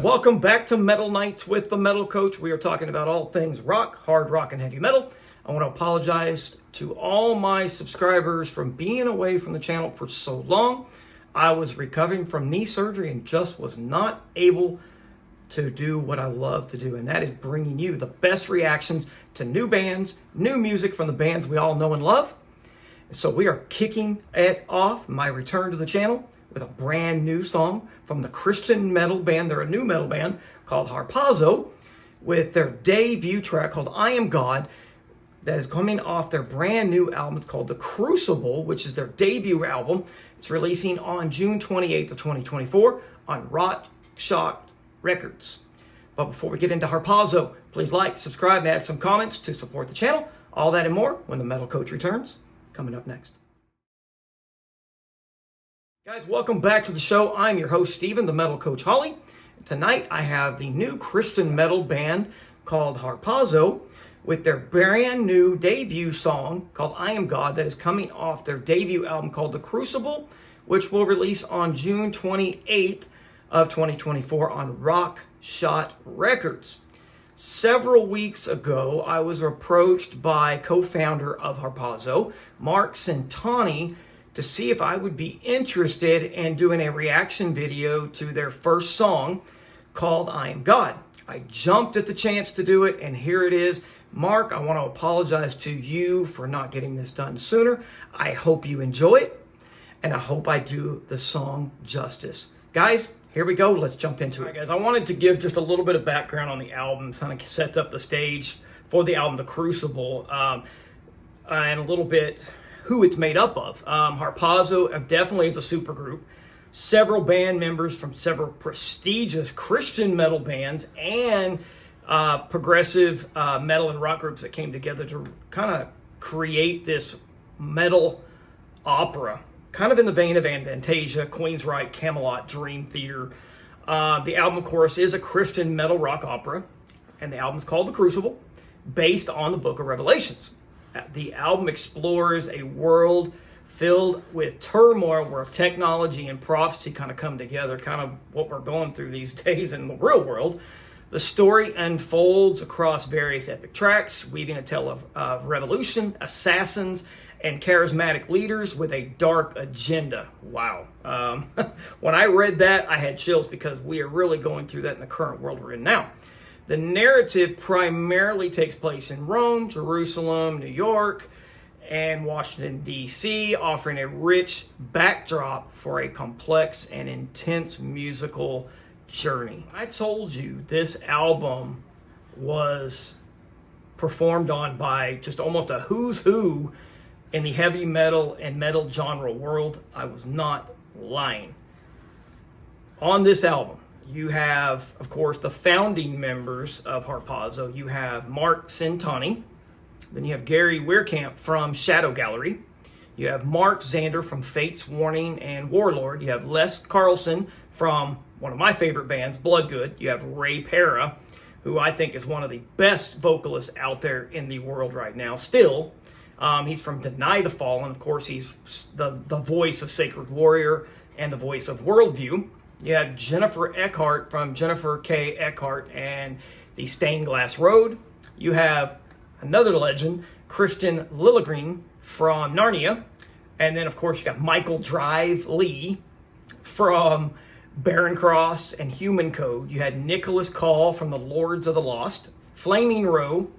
Welcome back to Metal Nights with the Metal Coach. We are talking about all things rock, hard rock, and heavy metal. I want to apologize to all my subscribers from being away from the channel for so long. I was recovering from knee surgery and just was not able to do what I love to do, and that is bringing you the best reactions to new bands, new music from the bands we all know and love. So we are kicking it off, my return to the channel, with a brand new song from the Christian metal band. They're a new metal band called HARPAZO, with their debut track called I Am God, that is coming off their brand new album. It's called The Crucible, which is their debut album. It's releasing on June 28th of 2024 on ROCKSHOTS. But before we get into HARPAZO, please like, subscribe, and add some comments to support the channel. All that and more when the Metal Coach returns, coming up next. Guys, welcome back to the show. I'm your host, Steven, the Metal Coach Holly. Tonight, I have the new Christian metal band called HARPAZO with their brand new debut song called I Am God that is coming off their debut album called The Crucible, which will release on June 28th of 2024 on ROCKSHOTS. Several weeks ago, I was approached by co-founder of HARPAZO, Mark Centani, to see if I would be interested in doing a reaction video to their first song called I Am God. I jumped at the chance to do it, and here it is. Mark, I want to apologize to you for not getting this done sooner. I hope you enjoy it, and I hope I do the song justice. Guys, here we go. Let's jump into it. All right, guys, I wanted to give just a little bit of background on the album, kind of sets up the stage for the album, The Crucible, and a little bit who it's made up of. HARPAZO definitely is a supergroup. Several band members from several prestigious Christian metal bands and progressive metal and rock groups that came together to kind of create this metal opera, kind of in the vein of Fantasia, Queensryche, Camelot, Dream Theater. The album, of course, is a Christian metal rock opera, and the album is called The Crucible, based on the book of Revelations. The album explores a world filled with turmoil where technology and prophecy kind of come together, kind of what we're going through these days in the real world. The story unfolds across various epic tracks, weaving a tale of revolution, assassins, and charismatic leaders with a dark agenda. Wow. When I read that, I had chills because we are really going through that in the current world we're in now. The narrative primarily takes place in Rome, Jerusalem, New York, and Washington, D.C., offering a rich backdrop for a complex and intense musical journey. I told you this album was performed on by just almost a who's who in the heavy metal and metal genre world. I was not lying. On this album, you have, of course, the founding members of HARPAZO. You have Mark Centani. Then you have Gary Weirkamp from Shadow Gallery. You have Mark Zander from Fate's Warning and Warlord. You have Les Carlson from one of my favorite bands, Bloodgood. You have Ray Pera, who I think is one of the best vocalists out there in the world right now. Still, he's from Deny the Fallen. Of course, he's the voice of Sacred Warrior and the voice of Worldview. You have Jennifer Eckhart from Jennifer K. Eckhart and the Stained Glass Road. You have another legend, Christian Lilligren from Narnia. And then, of course, you got Michael Drive Lee from Barren Cross and Human Code. You had Nicholas Call from the Lords of the Lost. Flaming Row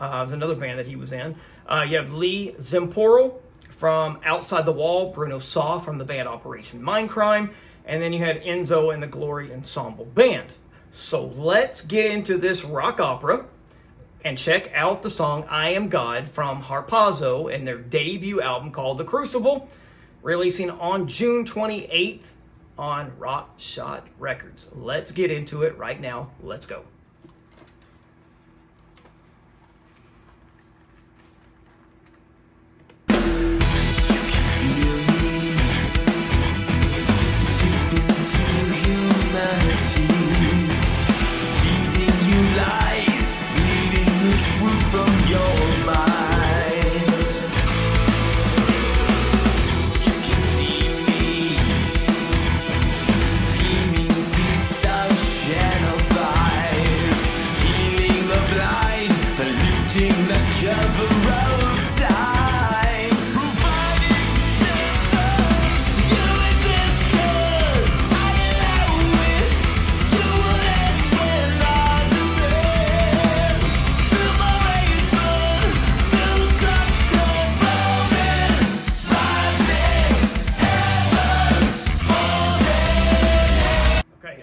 is another band that he was in. You have Lee Zemporo from Outside the Wall. Bruno Saw from the band Operation Mindcrime. And then you had Enzo and the Glory Ensemble Band. So let's get into this rock opera and check out the song I Am God from HARPAZO and their debut album called The Crucible, releasing on June 28th on ROCKSHOTS. Let's get into it right now. Let's go. Shadow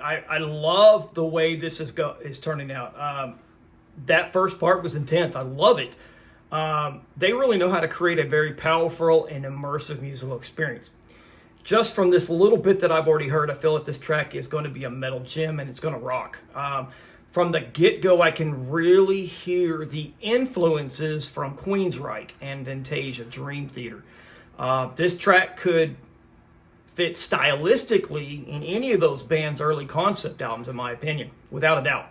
I love the way this is turning out. That first part was intense. I love it. They really know how to create a very powerful and immersive musical experience. Just from this little bit that I've already heard, I feel like this track is going to be a metal gem and it's going to rock. From the get-go, I can really hear the influences from Queensryche and Fantasia, Dream Theater. This track could fit stylistically in any of those bands' early concept albums, in my opinion, without a doubt.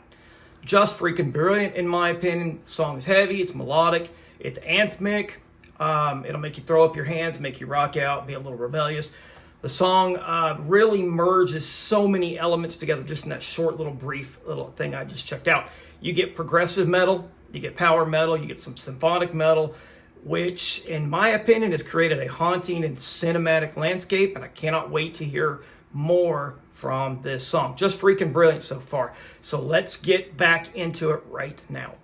Just freaking brilliant, in my opinion. The song is heavy, it's melodic, it's anthemic. It'll make you throw up your hands, make you rock out, be a little rebellious. The song really merges so many elements together just in that short brief little thing I just checked out. You get progressive metal, you get power metal, you get some symphonic metal, which in my opinion has created a haunting and cinematic landscape, and I cannot wait to hear more from this song. Just freaking brilliant so far. So let's get back into it right now.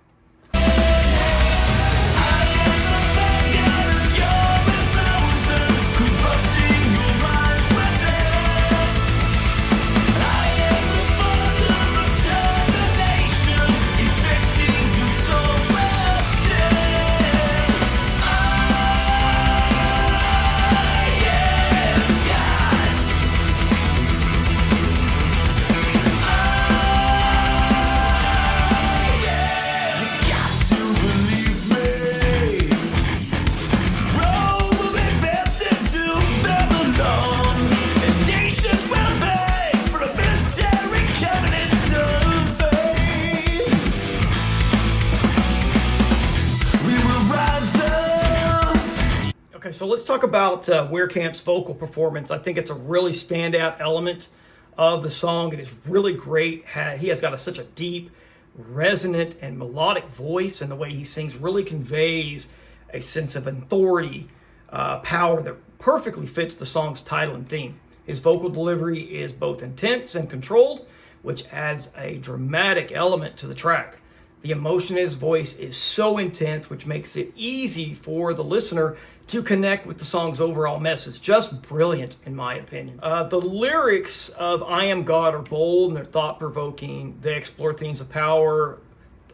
Okay, so let's talk about Weirkamp's vocal performance. I think it's a really standout element of the song. It is really great. He has got such a deep, resonant, and melodic voice, and the way he sings really conveys a sense of authority, power that perfectly fits the song's title and theme. His vocal delivery is both intense and controlled, which adds a dramatic element to the track. The emotion in his voice is so intense, which makes it easy for the listener to connect with the song's overall message. Just brilliant, in my opinion. The lyrics of I Am God are bold and they're thought-provoking. They explore themes of power,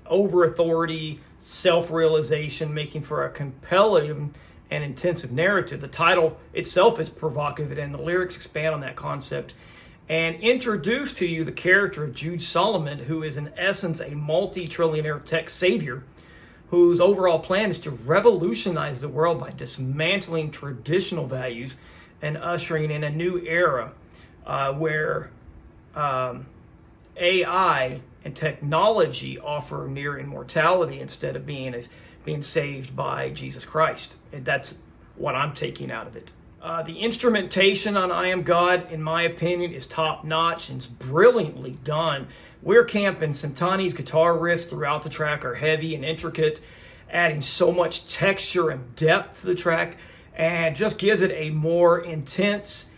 over-authority, self-realization, making for a compelling and intensive narrative. The title itself is provocative, and the lyrics expand on that concept and introduce to you the character of Jude Solomon, who is in essence a multi-trillionaire tech savior whose overall plan is to revolutionize the world by dismantling traditional values and ushering in a new era where AI and technology offer near immortality instead of being saved by Jesus Christ. And that's what I'm taking out of it. The instrumentation on I Am God, in my opinion, is top-notch and is brilliantly done. Weirkamp and Santani's guitar riffs throughout the track are heavy and intricate, adding so much texture and depth to the track, and just gives it a more intense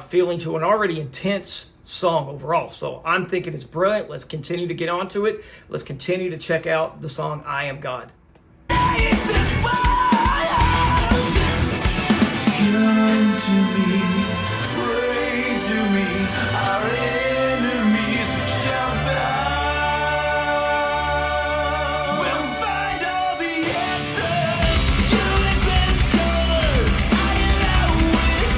feeling to an already intense song overall. So I'm thinking it's brilliant. Let's continue to get onto it. Let's continue to check out the song I Am God. Come to me, pray to me, our enemies shall bow. We'll find all the answers. You exist 'cause I allow it.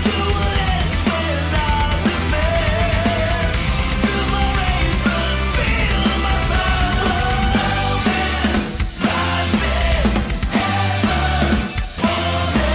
You will end when I demand. Feel my rage, but feel my power. Heavens rising, heavens falling.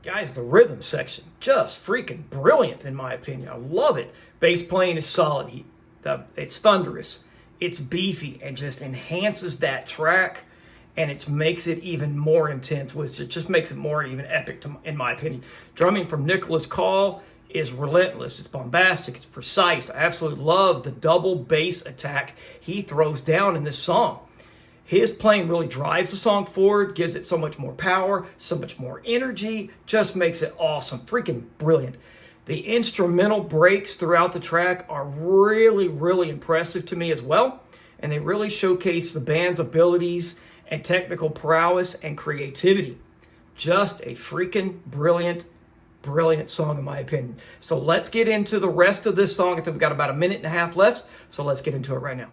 Guys, the rhythm section, just freaking brilliant in my opinion. I love it. Bass playing is solid. It's thunderous. It's beefy and just enhances that track, and it makes it even more intense, which it just makes it more even epic in my opinion. Drumming from Nicholas Call is relentless. It's bombastic. It's precise. I absolutely love the double bass attack he throws down in this song. His playing really drives the song forward, gives it so much more power, so much more energy, just makes it awesome. Freaking brilliant. The instrumental breaks throughout the track are really, really impressive to me as well. And they really showcase the band's abilities and technical prowess and creativity. Just a freaking brilliant, brilliant song in my opinion. So let's get into the rest of this song. I think we've got about a minute and a half left. So let's get into it right now.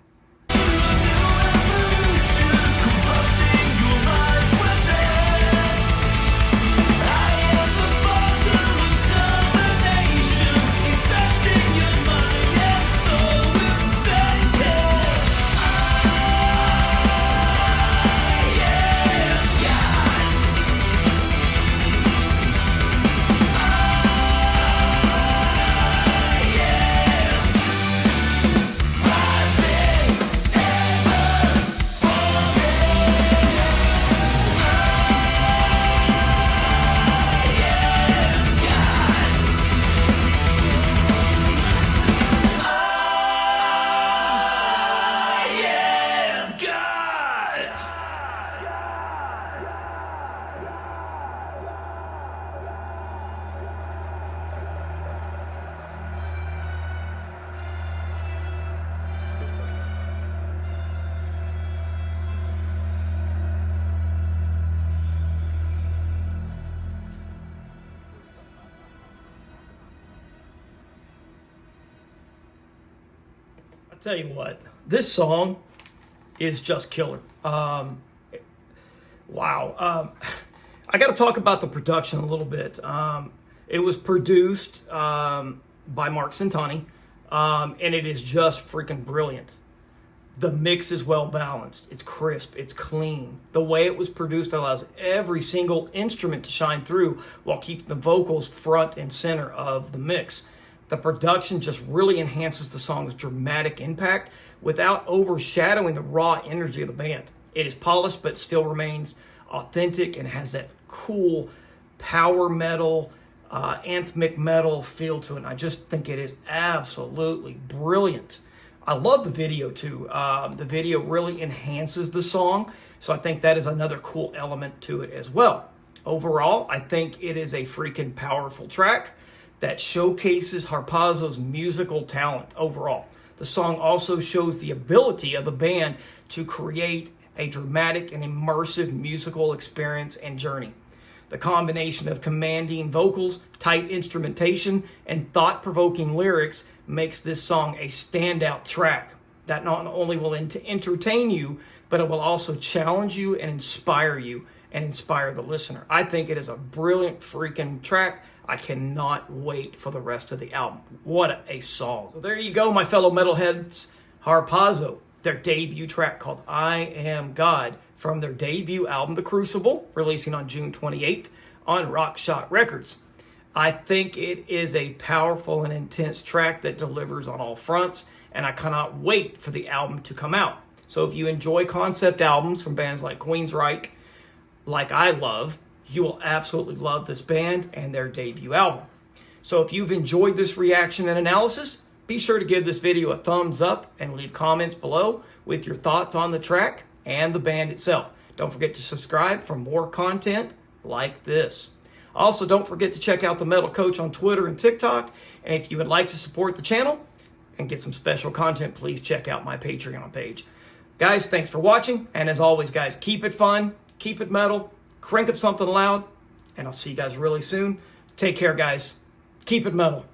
Tell you what, this song is just killer. Wow. I got to talk about the production a little bit. It was produced by Mark Santani, and it is just freaking brilliant. The mix is well balanced. It's crisp. It's clean. The way it was produced allows every single instrument to shine through while keeping the vocals front and center of the mix. The production just really enhances the song's dramatic impact without overshadowing the raw energy of the band. It is polished but still remains authentic and has that cool power metal, anthemic metal feel to it. And I just think it is absolutely brilliant. I love the video too. The video really enhances the song, so I think that is another cool element to it as well. Overall, I think it is a freaking powerful track that showcases HARPAZO'S musical talent overall. The song also shows the ability of the band to create a dramatic and immersive musical experience and journey. The combination of commanding vocals, tight instrumentation, and thought-provoking lyrics makes this song a standout track that not only will entertain you, but it will also challenge you and inspire the listener. I think it is a brilliant freaking track. I cannot wait for the rest of the album. What a song. So there you go, my fellow metalheads. HARPAZO, their debut track called I Am God from their debut album, The Crucible, releasing on June 28th on ROCKSHOTS Records. I think it is a powerful and intense track that delivers on all fronts, and I cannot wait for the album to come out. So if you enjoy concept albums from bands like Queensryche, like I love, you will absolutely love this band and their debut album. So if you've enjoyed this reaction and analysis, be sure to give this video a thumbs up and leave comments below with your thoughts on the track and the band itself. Don't forget to subscribe for more content like this. Also, don't forget to check out the Metal Coach on Twitter and TikTok. And if you would like to support the channel and get some special content, please check out my Patreon page. Guys, thanks for watching. And as always, guys, keep it fun, keep it metal, crank up something loud, and I'll see you guys really soon. Take care, guys. Keep it metal.